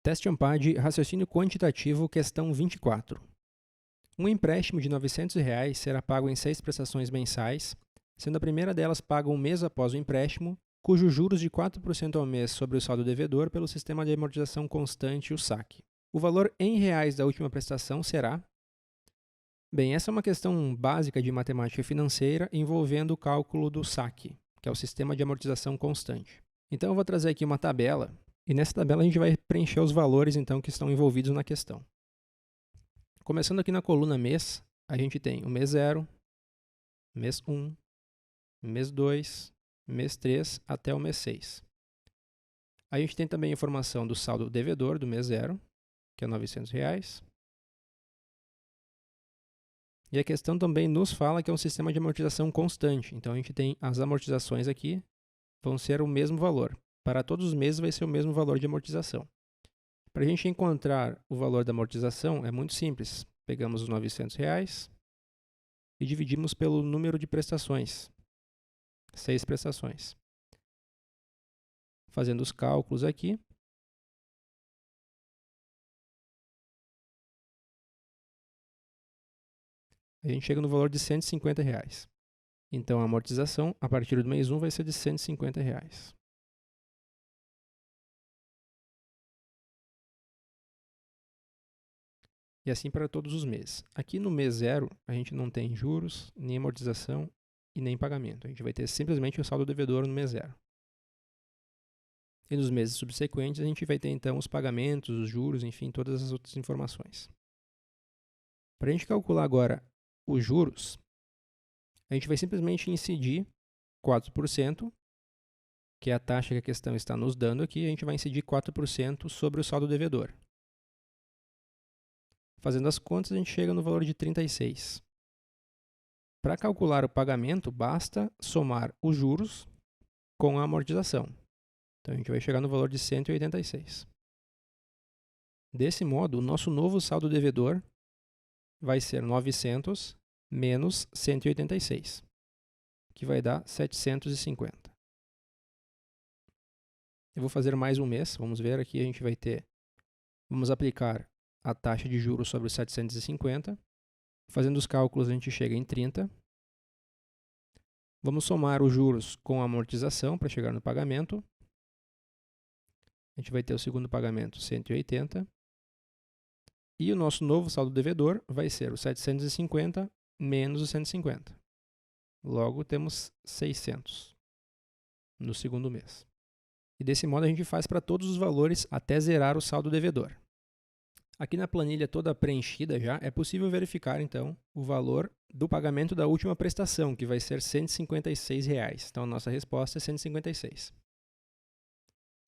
Teste AMPAD, raciocínio quantitativo, questão 24. Um empréstimo de R$ 900 será pago em 6 prestações mensais, sendo a primeira delas paga um mês após o empréstimo, cujos juros de 4% ao mês sobre o saldo devedor pelo sistema de amortização constante, o SAC. O valor em reais da última prestação será... Bem, essa é uma questão básica de matemática financeira envolvendo o cálculo do SAC, que é o sistema de amortização constante. Então eu vou trazer aqui uma tabela, e nessa tabela a gente vai preencher os valores então que estão envolvidos na questão. Começando aqui na coluna mês, a gente tem o mês 0, mês 1, mês 2, mês 3 até o mês 6. A gente tem também a informação do saldo devedor do mês 0, que é R$ 900. E a questão também nos fala que é um sistema de amortização constante. Então a gente tem as amortizações aqui, vão ser o mesmo valor. Para todos os meses vai ser o mesmo valor de amortização. Para a gente encontrar o valor da amortização é muito simples. Pegamos os R$ 900 e dividimos pelo número de prestações. 6 prestações. Fazendo os cálculos aqui. A gente chega no valor de R$ 150. Então a amortização a partir do mês 1 vai ser de R$ 150. E assim para todos os meses. Aqui no mês 0, a gente não tem juros, nem amortização e nem pagamento. A gente vai ter simplesmente o saldo devedor no mês 0. E nos meses subsequentes, a gente vai ter então os pagamentos, os juros, enfim, todas as outras informações. Para a gente calcular agora os juros, a gente vai simplesmente incidir 4%, que é a taxa que a questão está nos dando aqui, a gente vai incidir 4% sobre o saldo devedor. Fazendo as contas, a gente chega no valor de 36. Para calcular o pagamento, basta somar os juros com a amortização. Então, a gente vai chegar no valor de 186. Desse modo, o nosso novo saldo devedor vai ser 900 menos 186, que vai dar 750. Eu vou fazer mais um mês. Vamos ver aqui, a gente vai ter... Vamos aplicar a taxa de juros sobre os 750. Fazendo os cálculos, a gente chega em 30. Vamos somar os juros com a amortização para chegar no pagamento. A gente vai ter o segundo pagamento, 180. E o nosso novo saldo devedor vai ser o 750 menos o 150. Logo, temos 600 no segundo mês. E desse modo, a gente faz para todos os valores até zerar o saldo devedor. Aqui na planilha toda preenchida já, é possível verificar, então, o valor do pagamento da última prestação, que vai ser R$ 156. Então, a nossa resposta é 156.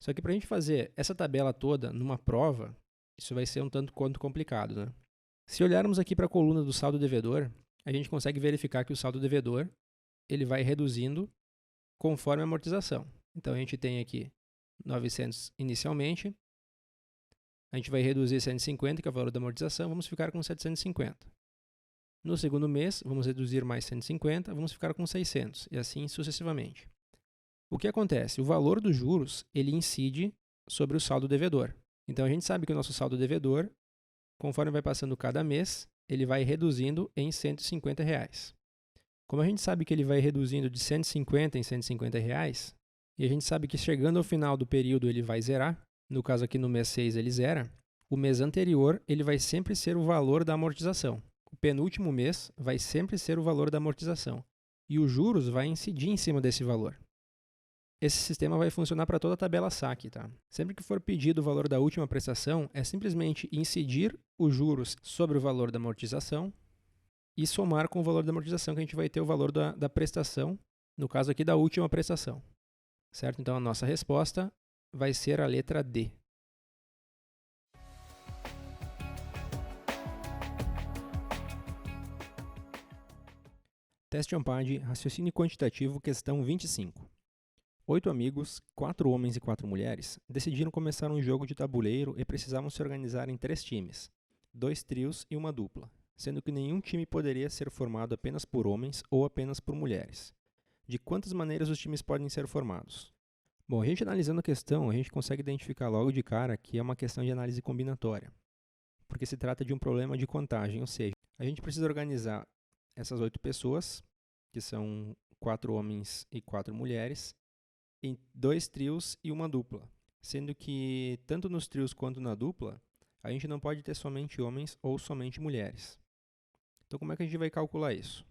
Só que para a gente fazer essa tabela toda numa prova, isso vai ser um tanto quanto complicado, né? Se olharmos aqui para a coluna do saldo devedor, a gente consegue verificar que o saldo devedor ele vai reduzindo conforme a amortização. Então, a gente tem aqui 900 inicialmente, a gente vai reduzir 150, que é o valor da amortização, vamos ficar com 750. No segundo mês, vamos reduzir mais 150, vamos ficar com 600, e assim sucessivamente. O que acontece? O valor dos juros, ele incide sobre o saldo devedor. Então, a gente sabe que o nosso saldo devedor, conforme vai passando cada mês, ele vai reduzindo em R$ 150. Como a gente sabe que ele vai reduzindo de 150 em 150, e a gente sabe que chegando ao final do período ele vai zerar, no caso aqui no mês 6 ele zera, o mês anterior ele vai sempre ser o valor da amortização. O penúltimo mês vai sempre ser o valor da amortização. E os juros vai incidir em cima desse valor. Esse sistema vai funcionar para toda a tabela SAC, tá? Sempre que for pedido o valor da última prestação, é simplesmente incidir os juros sobre o valor da amortização e somar com o valor da amortização, que a gente vai ter o valor da prestação, no caso aqui da última prestação. Certo? Então, a nossa resposta vai ser a letra D. Teste AMPAD, raciocínio quantitativo, questão 25. 8 amigos, 4 homens e 4 mulheres, decidiram começar um jogo de tabuleiro e precisavam se organizar em 3 times, 2 trios e uma dupla, sendo que nenhum time poderia ser formado apenas por homens ou apenas por mulheres. De quantas maneiras os times podem ser formados? Bom, a gente analisando a questão, a gente consegue identificar logo de cara que é uma questão de análise combinatória, porque se trata de um problema de contagem, ou seja, a gente precisa organizar essas 8 pessoas, que são 4 homens e 4 mulheres, em 2 trios e uma dupla, sendo que tanto nos trios quanto na dupla, a gente não pode ter somente homens ou somente mulheres. Então, como é que a gente vai calcular isso?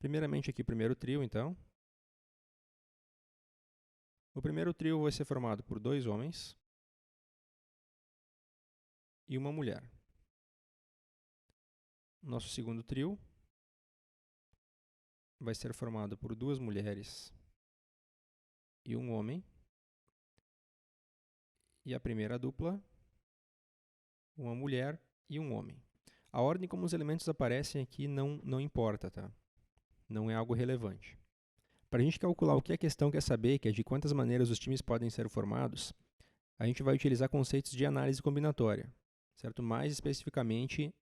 Primeiramente aqui, o primeiro trio, então. O primeiro trio vai ser formado por 2 homens e uma mulher. Nosso segundo trio vai ser formado por 2 mulheres e um homem. E a primeira dupla, uma mulher e um homem. A ordem como os elementos aparecem aqui não importa, tá? Não é algo relevante. Para a gente calcular o que a questão quer saber, que é de quantas maneiras os times podem ser formados, a gente vai utilizar conceitos de análise combinatória, certo? Mais especificamente,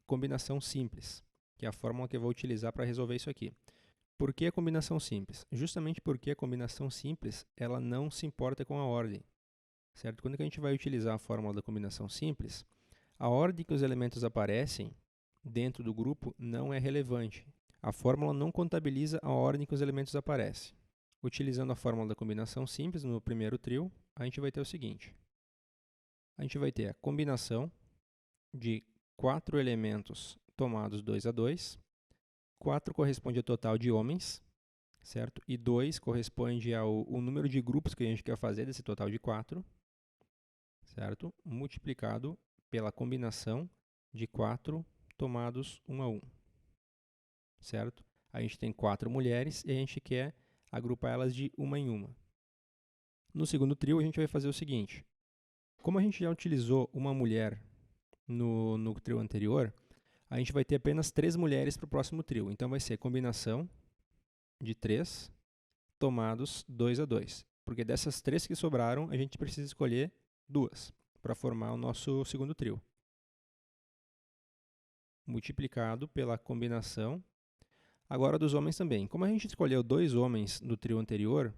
combinação simples, que é a fórmula que eu vou utilizar para resolver isso aqui. Por que a combinação simples? Justamente porque a combinação simples ela não se importa com a ordem, certo? Quando a gente vai utilizar a fórmula da combinação simples, a ordem que os elementos aparecem dentro do grupo não é relevante. A fórmula não contabiliza a ordem que os elementos aparecem. Utilizando a fórmula da combinação simples no primeiro trio, a gente vai ter o seguinte. A gente vai ter a combinação de 4 elementos tomados 2 a 2. 4 corresponde ao total de homens, certo? E 2 corresponde ao número de grupos que a gente quer fazer desse total de 4, certo? Multiplicado pela combinação de 4 tomados 1 a 1, certo? A gente tem 4 mulheres e a gente quer agrupar elas de uma em uma. No segundo trio, a gente vai fazer o seguinte. Como a gente já utilizou uma mulher no trio anterior, a gente vai ter apenas 3 mulheres para o próximo trio. Então, vai ser combinação de 3 tomados 2 a 2. Porque dessas 3 que sobraram, a gente precisa escolher 2 para formar o nosso segundo trio. Multiplicado pela combinação, agora dos homens também. Como a gente escolheu 2 homens do trio anterior,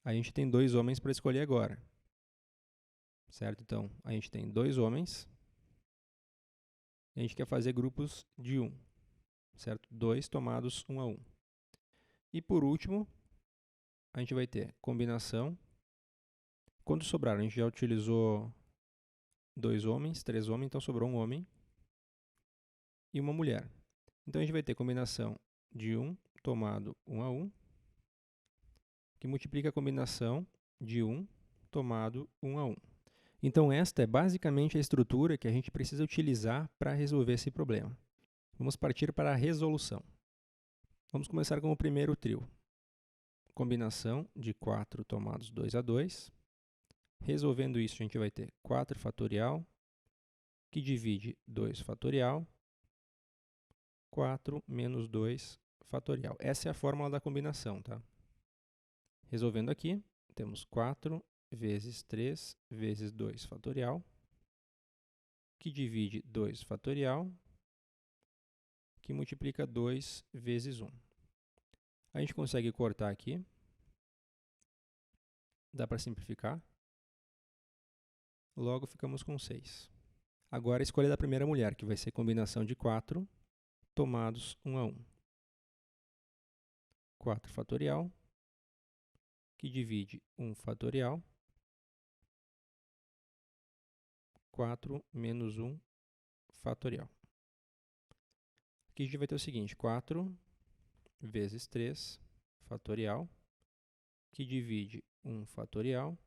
a gente tem 2 homens para escolher agora. Certo? Então, a gente tem 2 homens. A gente quer fazer grupos de 1. Certo? 2 tomados 1 a 1. E por último, a gente vai ter combinação. Quando sobraram, a gente já utilizou 2 homens, 3 homens, então sobrou um homem e uma mulher. Então, a gente vai ter combinação de 1 tomado 1 a 1, que multiplica a combinação de 1 tomado 1 a 1. Então, esta é basicamente a estrutura que a gente precisa utilizar para resolver esse problema. Vamos partir para a resolução. Vamos começar com o primeiro trio. Combinação de 4 tomados 2 a 2. Resolvendo isso, a gente vai ter 4 fatorial, que divide 2 fatorial, 4 menos 2 fatorial. Essa é a fórmula da combinação, tá? Resolvendo aqui, temos 4 vezes 3 vezes 2 fatorial, que divide 2 fatorial, que multiplica 2 vezes 1. A gente consegue cortar aqui. Dá para simplificar. Logo, ficamos com 6. Agora, a escolha da primeira mulher, que vai ser combinação de 4 tomados 1 a 1. 4 fatorial, que divide 1 fatorial. 4 menos 1 fatorial. Aqui a gente vai ter o seguinte, 4 vezes 3 fatorial, que divide 1 fatorial,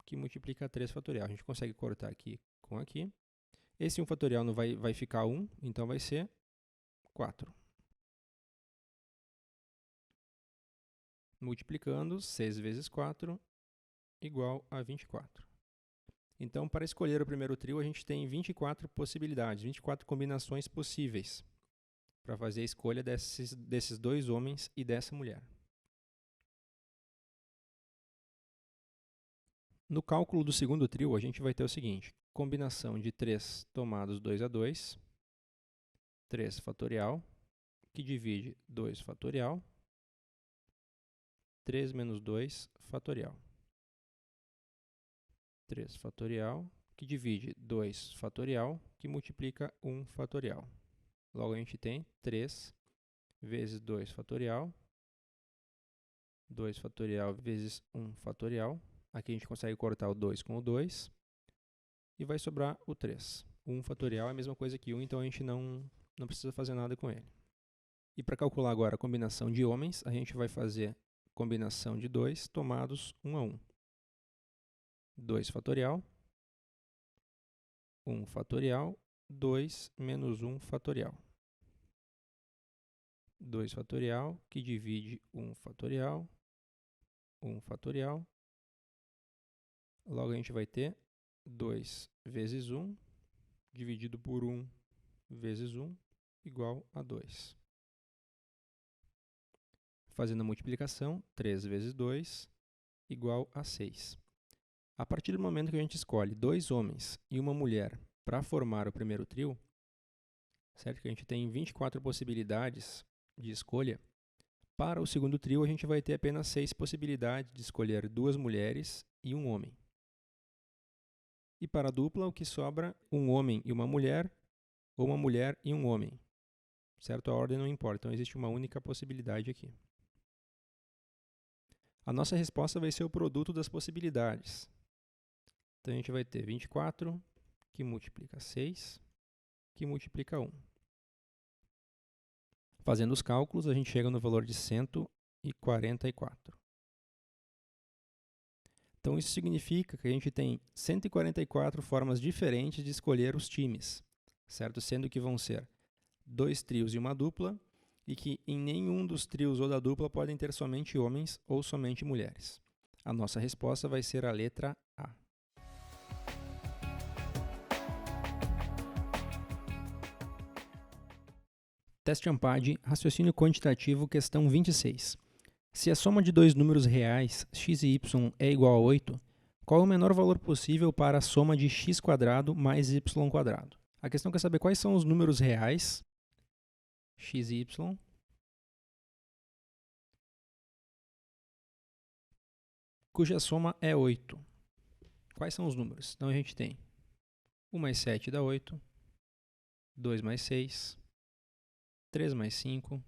que multiplica 3 fatorial. A gente consegue cortar aqui com aqui. Esse 1 fatorial não vai ficar 1, então vai ser 4. Multiplicando, 6 vezes 4 igual a 24. Então, para escolher o primeiro trio, a gente tem 24 possibilidades, 24 combinações possíveis para fazer a escolha desses 2 homens e dessa mulher. No cálculo do segundo trio, a gente vai ter o seguinte, combinação de 3 tomados 2 a 2, 3 fatorial, que divide 2 fatorial, 3 menos 2 fatorial. 3 fatorial, que divide 2 fatorial, que multiplica 1 fatorial. Logo, a gente tem 3 vezes 2 fatorial, 2 fatorial vezes 1 fatorial. Aqui a gente consegue cortar o 2 com o 2 e vai sobrar o 3. 1 fatorial é a mesma coisa que 1, então a gente não precisa fazer nada com ele. E para calcular agora a combinação de homens, a gente vai fazer combinação de 2 tomados 1 a 1. 2 fatorial, 1 fatorial, 2 menos 1 fatorial. 2 fatorial, que divide 1 fatorial, 1 fatorial. Logo, a gente vai ter 2 vezes 1, dividido por 1 vezes 1, igual a 2. Fazendo a multiplicação, 3 vezes 2, igual a 6. A partir do momento que a gente escolhe 2 homens e uma mulher para formar o primeiro trio, certo? Que a gente tem 24 possibilidades de escolha. Para o segundo trio, a gente vai ter apenas 6 possibilidades de escolher 2 mulheres e um homem. E para a dupla, o que sobra, um homem e uma mulher, ou uma mulher e um homem. Certo? A ordem não importa, então existe uma única possibilidade aqui. A nossa resposta vai ser o produto das possibilidades. Então, a gente vai ter 24, que multiplica 6, que multiplica 1. Fazendo os cálculos, a gente chega no valor de 144. Então, isso significa que a gente tem 144 formas diferentes de escolher os times, certo? Sendo que vão ser 2 trios e uma dupla, e que em nenhum dos trios ou da dupla podem ter somente homens ou somente mulheres. A nossa resposta vai ser a letra A. Teste AMPAD, raciocínio quantitativo, questão 26. Se a soma de dois números reais, x e y, é igual a 8, qual é o menor valor possível para a soma de x² mais y²? A questão quer saber quais são os números reais, x e y, cuja soma é 8. Quais são os números? Então, a gente tem 1 mais 7 dá 8, 2 mais 6, 3 mais 5,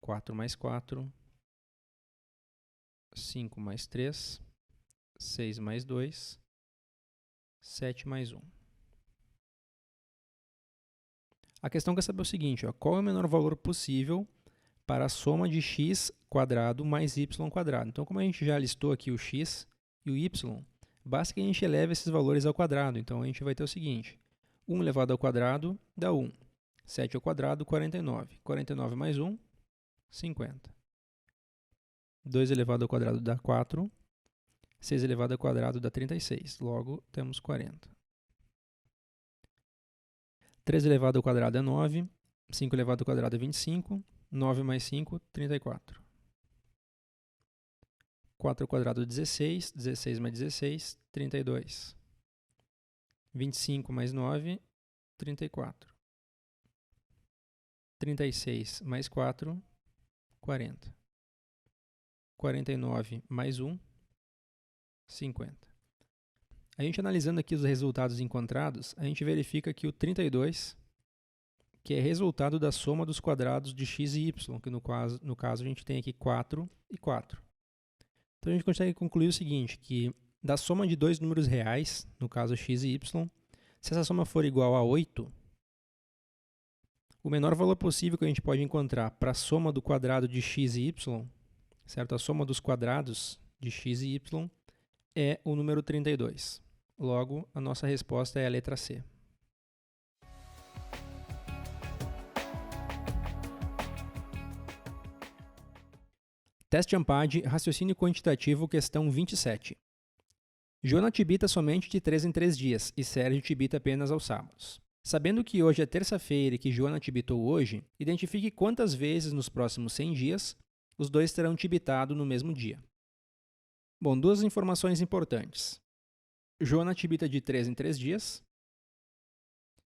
4 mais 4, 5 mais 3, 6 mais 2, 7 mais 1. A questão quer saber o seguinte, ó, qual é o menor valor possível para a soma de x² mais y²? Então, como a gente já listou aqui o x e o y, basta que a gente eleve esses valores ao quadrado. Então, a gente vai ter o seguinte, 1 elevado ao quadrado dá 1. 7 ao quadrado, 49. 49 mais 1, 50. 2 elevado ao quadrado dá 4. 6 elevado ao quadrado dá 36. Logo, temos 40. 3 elevado ao quadrado é 9. 5 elevado ao quadrado é 25. 9 mais 5, 34. 4 ao quadrado é 16. 16 mais 16, 32. 25 mais 9, 34. 36 mais 4, 40. 49 mais 1, 50. A gente analisando aqui os resultados encontrados, a gente verifica que o 32, que é resultado da soma dos quadrados de x e y, que no caso a gente tem aqui 4 e 4. Então, a gente consegue concluir o seguinte, que da soma de dois números reais, no caso x e y, se essa soma for igual a 8, o menor valor possível que a gente pode encontrar para a soma do quadrado de x e y, certo? A soma dos quadrados de x e y é o número 32. Logo, a nossa resposta é a letra C. Teste AMPAD, raciocínio quantitativo, questão 27. Joana tibita somente de 3 em 3 dias e Sérgio tibita apenas aos sábados. Sabendo que hoje é terça-feira e que Joana tibitou hoje, identifique quantas vezes nos próximos 100 dias os dois terão tibitado no mesmo dia. Bom, duas informações importantes. Joana tibita de 3 em 3 dias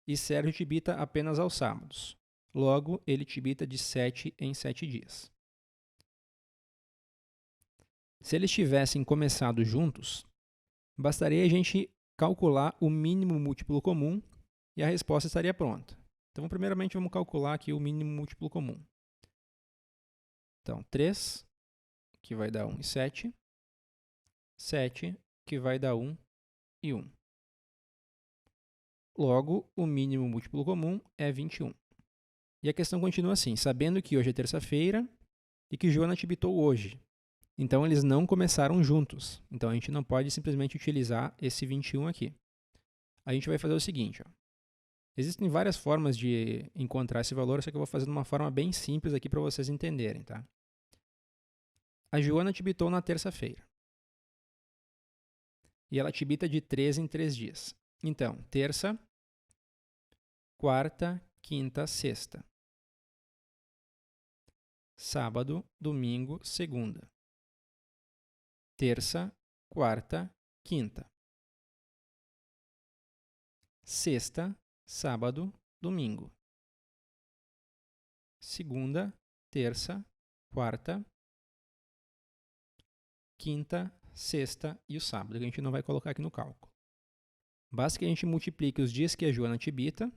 e Sérgio tibita apenas aos sábados. Logo, ele tibita de 7 em 7 dias. Se eles tivessem começado juntos, bastaria a gente calcular o mínimo múltiplo comum e a resposta estaria pronta. Então, primeiramente, vamos calcular aqui o mínimo múltiplo comum. Então, 3, que vai dar 1 e 7. 7, que vai dar 1 e 1. Logo, o mínimo múltiplo comum é 21. E a questão continua assim, sabendo que hoje é terça-feira e que Joana tibitou hoje. Então, eles não começaram juntos. Então, a gente não pode simplesmente utilizar esse 21 aqui. A gente vai fazer o seguinte. Ó. Existem várias formas de encontrar esse valor, só que eu vou fazer de uma forma bem simples aqui para vocês entenderem. Tá? A Joana tibitou na terça-feira. E ela tibita de 3 em 3 dias. Então, terça, quarta, quinta, sexta. Sábado, domingo, segunda. Terça, quarta, quinta. Sexta, sábado, domingo. Segunda, terça, quarta, quinta, sexta e o sábado, que a gente não vai colocar aqui no cálculo. Basta que a gente multiplique os dias que a Joana tibita,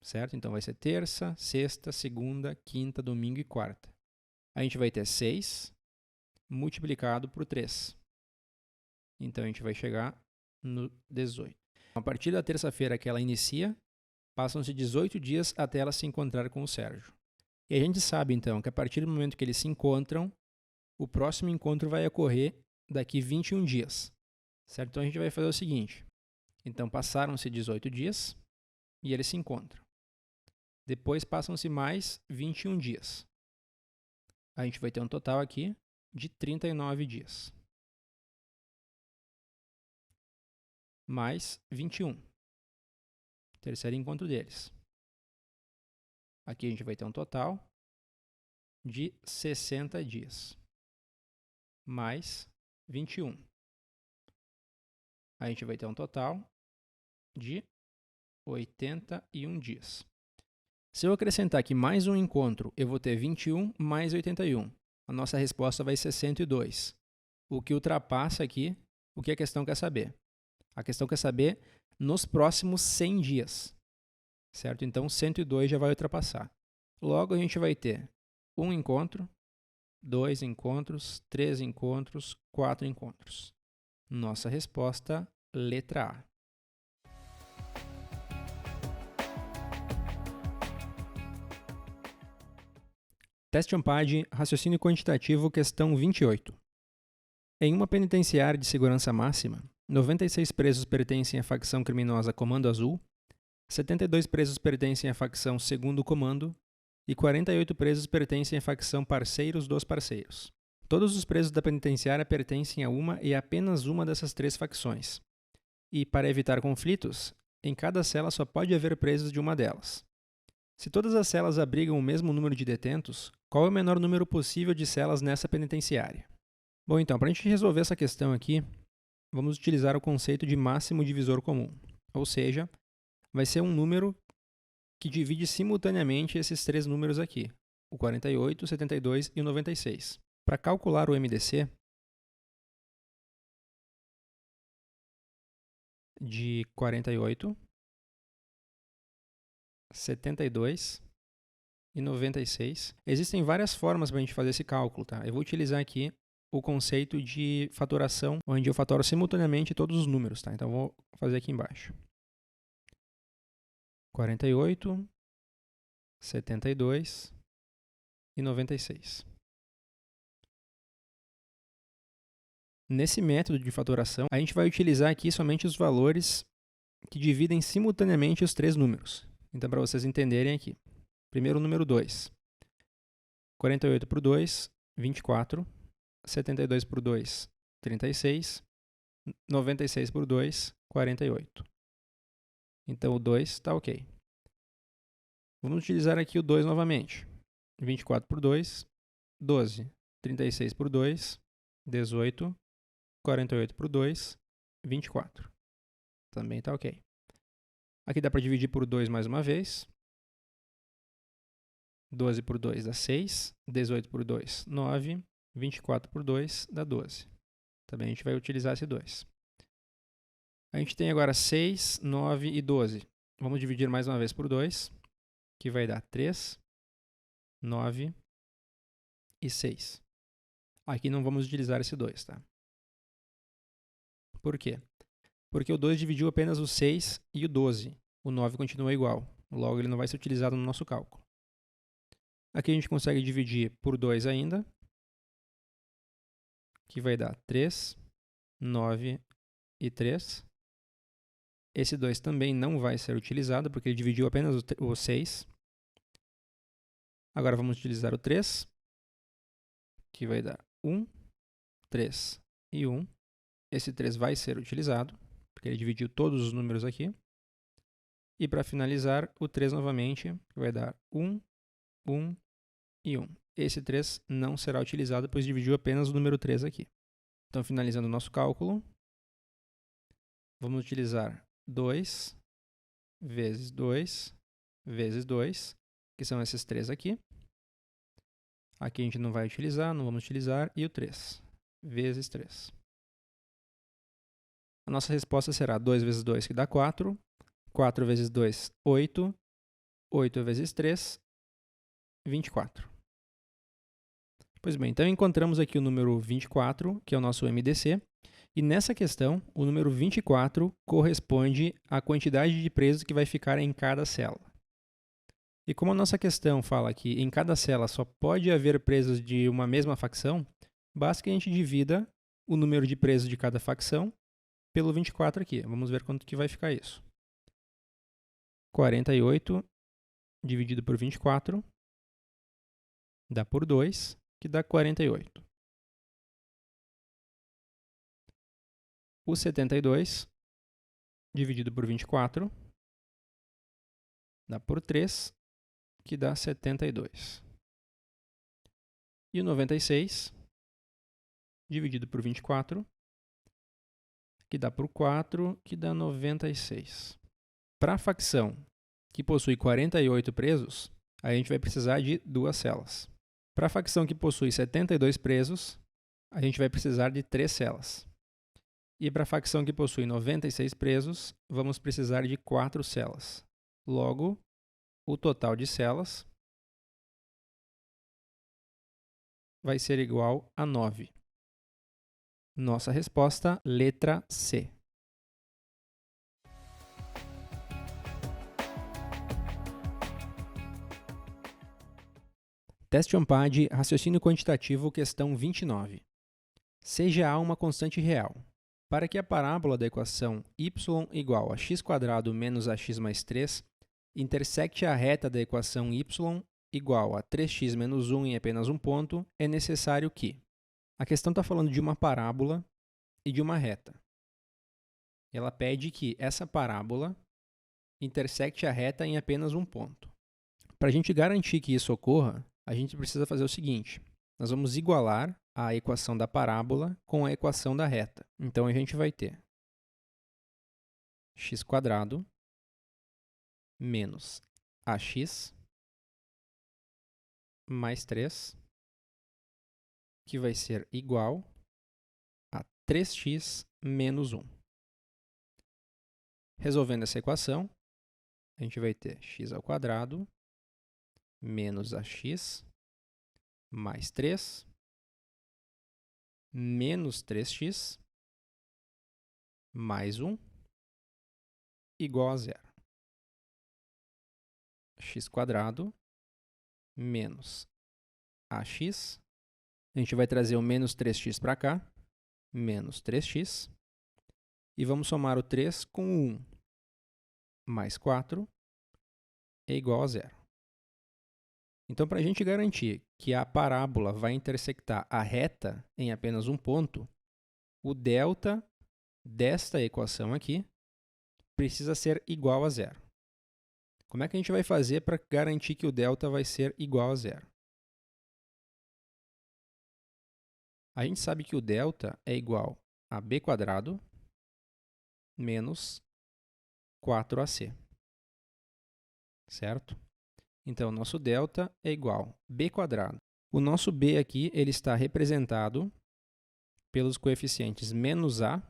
certo? Então vai ser terça, sexta, segunda, quinta, domingo e quarta. A gente vai ter 6 multiplicado por 3. Então a gente vai chegar no 18. A partir da terça-feira que ela inicia, passam-se 18 dias até ela se encontrar com o Sérgio. E a gente sabe então que a partir do momento que eles se encontram, o próximo encontro vai ocorrer daqui 21 dias. Certo? Então a gente vai fazer o seguinte. Então passaram-se 18 dias e eles se encontram. Depois passam-se mais 21 dias. A gente vai ter um total aqui de 39 dias. Mais 21. Terceiro encontro deles. Aqui a gente vai ter um total de 60 dias. Mais 21. A gente vai ter um total de 81 dias. Se eu acrescentar aqui mais um encontro, eu vou ter 21 mais 81. A nossa resposta vai ser 102. O que ultrapassa aqui o que a questão quer saber. A questão quer saber nos próximos 100 dias. Certo? Então, 102 já vai ultrapassar. Logo, a gente vai ter um encontro, 2 encontros, 3 encontros, 4 encontros. Nossa resposta, letra A. Teste Ampad, raciocínio quantitativo, questão 28. Em uma penitenciária de segurança máxima, 96 presos pertencem à facção criminosa Comando Azul, 72 presos pertencem à facção Segundo Comando e 48 presos pertencem à facção Parceiros dos Parceiros. Todos os presos da penitenciária pertencem a uma e apenas uma dessas três facções. E, para evitar conflitos, em cada cela só pode haver presos de uma delas. Se todas as celas abrigam o mesmo número de detentos, qual é o menor número possível de celas nessa penitenciária? Bom, então, para a gente resolver essa questão aqui, vamos utilizar o conceito de máximo divisor comum. Ou seja, vai ser um número que divide simultaneamente esses três números aqui, o 48, o 72 e o 96. Para calcular o MDC de 48, 72 e 96, existem várias formas para a gente fazer esse cálculo. Tá? Eu vou utilizar aqui o conceito de fatoração, onde eu fatoro simultaneamente todos os números. Tá? Então, vou fazer aqui embaixo. 48, 72 e 96. Nesse método de fatoração, a gente vai utilizar aqui somente os valores que dividem simultaneamente os três números. Então, para vocês entenderem aqui. Primeiro o número 2. 48 por 2, 24. 72 por 2, 36. 96 por 2, 48. Então, o 2 está ok. Vamos utilizar aqui o 2 novamente. 24 por 2, 12. 36 por 2, 18. 48 por 2, 24. Também está ok. Aqui dá para dividir por 2 mais uma vez. 12 por 2 dá 6. 18 por 2, 9. 24 por 2 dá 12. Também a gente vai utilizar esse 2. A gente tem agora 6, 9 e 12. Vamos dividir mais uma vez por 2, que vai dar 3, 9 e 6. Aqui não vamos utilizar esse 2, tá? Por quê? Porque o 2 dividiu apenas o 6 e o 12. O 9 continua igual. Logo, ele não vai ser utilizado no nosso cálculo. Aqui a gente consegue dividir por 2 ainda, que vai dar 3, 9 e 3. Esse 2 também não vai ser utilizado, porque ele dividiu apenas o 6. Agora vamos utilizar o 3, que vai dar 1, 3 e 1. Esse 3 vai ser utilizado, porque ele dividiu todos os números aqui. E para finalizar, o 3 novamente, que vai dar 1, 1 e 1. Esse 3 não será utilizado, pois dividiu apenas o número 3 aqui. Então, finalizando o nosso cálculo, vamos utilizar 2 vezes 2 vezes 2, que são esses 3 aqui. Aqui a gente não vai utilizar, não vamos utilizar, e o 3 vezes 3. A nossa resposta será 2 vezes 2, que dá 4. 4 vezes 2, 8. 8 vezes 3, 24. Pois bem, então encontramos aqui o número 24, que é o nosso MDC. E nessa questão, o número 24 corresponde à quantidade de presos que vai ficar em cada célula. E como a nossa questão fala que em cada célula só pode haver presos de uma mesma facção, basta que a gente divida o número de presos de cada facção pelo 24 aqui. Vamos ver quanto que vai ficar isso. 48 dividido por 24 dá por 2, que dá 48. O 72 dividido por 24 dá por 3, que dá 72. E o 96 dividido por 24, que dá por 4, que dá 96. Para a facção que possui 48 presos, a gente vai precisar de 2 celas. Para a facção que possui 72 presos, a gente vai precisar de 3 celas. E para a facção que possui 96 presos, vamos precisar de 4 celas. Logo, o total de celas vai ser igual a 9. Nossa resposta, letra C. Teste ONPAD, raciocínio quantitativo, questão 29. Seja A uma constante real. Para que a parábola da equação y igual a x² menos ax mais 3 intersecte a reta da equação y igual a 3x menos 1 em apenas um ponto, é necessário que... A questão está falando de uma parábola e de uma reta. Ela pede que essa parábola intersecte a reta em apenas um ponto. Para a gente garantir que isso ocorra, a gente precisa fazer o seguinte. Nós vamos igualar a equação da parábola com a equação da reta. Então, a gente vai ter x² menos ax mais 3, que vai ser igual a 3x menos 1. Resolvendo essa equação, a gente vai ter x² menos ax mais 3 menos 3x mais 1 igual a 0. x² menos ax, a gente vai trazer o menos 3x para cá, menos 3x, e vamos somar o 3 com o 1, mais 4, é igual a 0. Então, para a gente garantir que a parábola vai intersectar a reta em apenas um ponto, o delta desta equação aqui precisa ser igual a 0. Como é que a gente vai fazer para garantir que o delta vai ser igual a 0? A gente sabe que o delta é igual a b² menos 4ac, certo? Então, nosso delta é igual a b² O nosso b aqui ele está representado pelos coeficientes menos a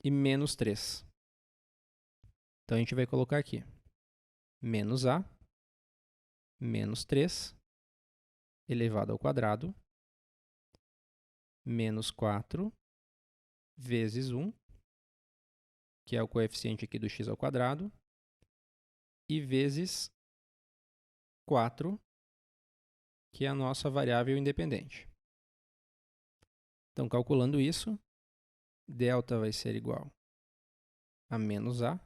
e menos 3. Então, a gente vai colocar aqui menos a menos 3 elevado ao quadrado menos 4 vezes 1, que é o coeficiente aqui do x ao quadrado, e vezes 4, que é a nossa variável independente. Então, calculando isso, delta vai ser igual a menos a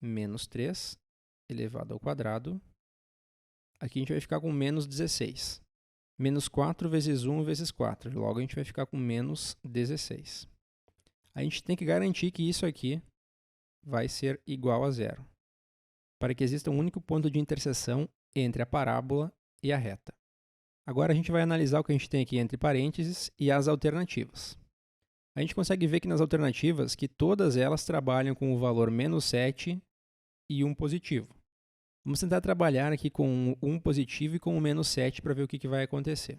menos 3 elevado ao quadrado. Aqui a gente vai ficar com menos 16. Menos 4 vezes 1 vezes 4. Logo, a gente vai ficar com menos 16. A gente tem que garantir que isso aqui vai ser igual a zero, para que exista um único ponto de interseção entre a parábola e a reta. Agora, a gente vai analisar o que a gente tem aqui entre parênteses e as alternativas. A gente consegue ver que nas alternativas que todas elas trabalham com o valor menos 7 e 1 positivo. Vamos tentar trabalhar aqui com 1 positivo e com o menos 7 para ver o que vai acontecer.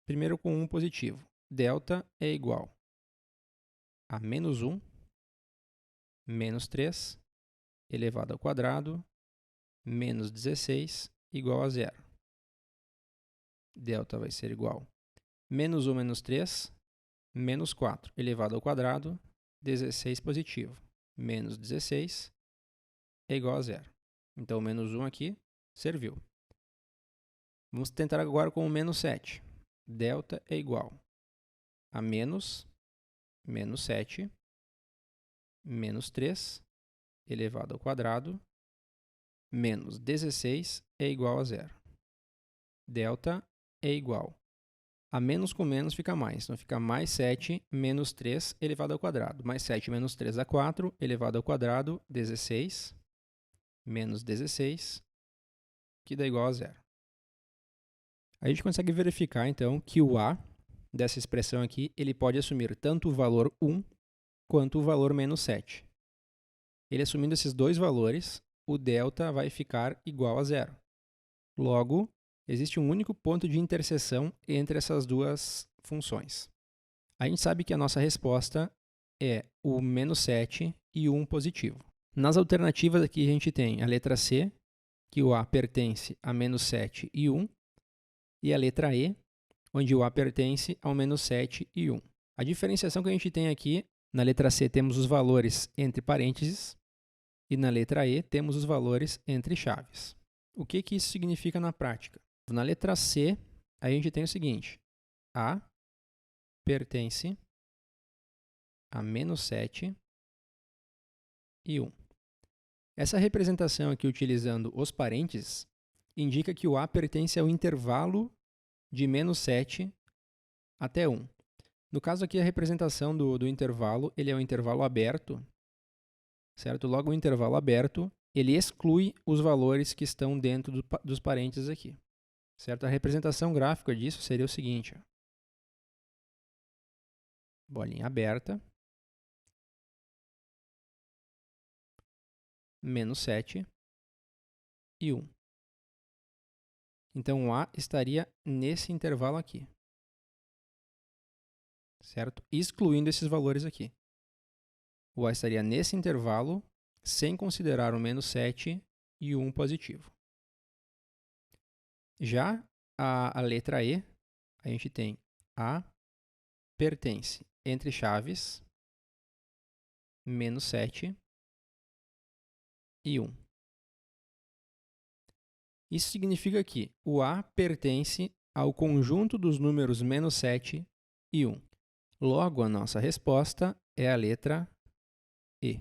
Primeiro com 1 positivo. Delta é igual a menos 1 menos 3 elevado ao quadrado menos 16 igual a zero. Delta vai ser igual a menos 1 menos 3 menos 4 elevado ao quadrado, 16 positivo, menos 16 é igual a zero. Então, o menos 1 aqui serviu. Vamos tentar agora com o menos 7. Delta é igual a menos 7 menos 3 elevado ao quadrado menos 16 é igual a zero. Delta é igual a menos com menos fica mais. Então, fica mais 7 menos 3 elevado ao quadrado. Mais 7 menos 3 dá 4 elevado ao quadrado, 16 menos 16, que dá igual a zero. A gente consegue verificar, então, que o a dessa expressão aqui, ele pode assumir tanto o valor 1 quanto o valor menos 7. Ele assumindo esses dois valores, o delta vai ficar igual a zero. Logo, existe um único ponto de interseção entre essas duas funções. A gente sabe que a nossa resposta é o menos 7 e o 1 positivo. Nas alternativas aqui a gente tem a letra C, que o a pertence a menos 7 e 1, e a letra E, onde o a pertence ao menos 7 e 1. A diferenciação que a gente tem aqui, na letra C temos os valores entre parênteses, e na letra E temos os valores entre chaves. O que isso significa na prática? Na letra C, a gente tem o seguinte: a pertence a menos 7 e 1. Essa representação aqui, utilizando os parênteses, indica que o a pertence ao intervalo de menos 7 até 1. No caso aqui, a representação do intervalo, ele é um intervalo aberto, certo? Logo, o intervalo aberto, ele exclui os valores que estão dentro dos parênteses aqui, certo? A representação gráfica disso seria o seguinte, ó. Bolinha aberta, menos 7 e 1. Então, o a estaria nesse intervalo aqui, certo? Excluindo esses valores aqui. O a estaria nesse intervalo, sem considerar o menos 7 e o 1 positivo. Já a letra E, a gente tem a pertence entre chaves, menos 7 e 1. Isso significa que o a pertence ao conjunto dos números menos 7 e 1. Logo, a nossa resposta é a letra E.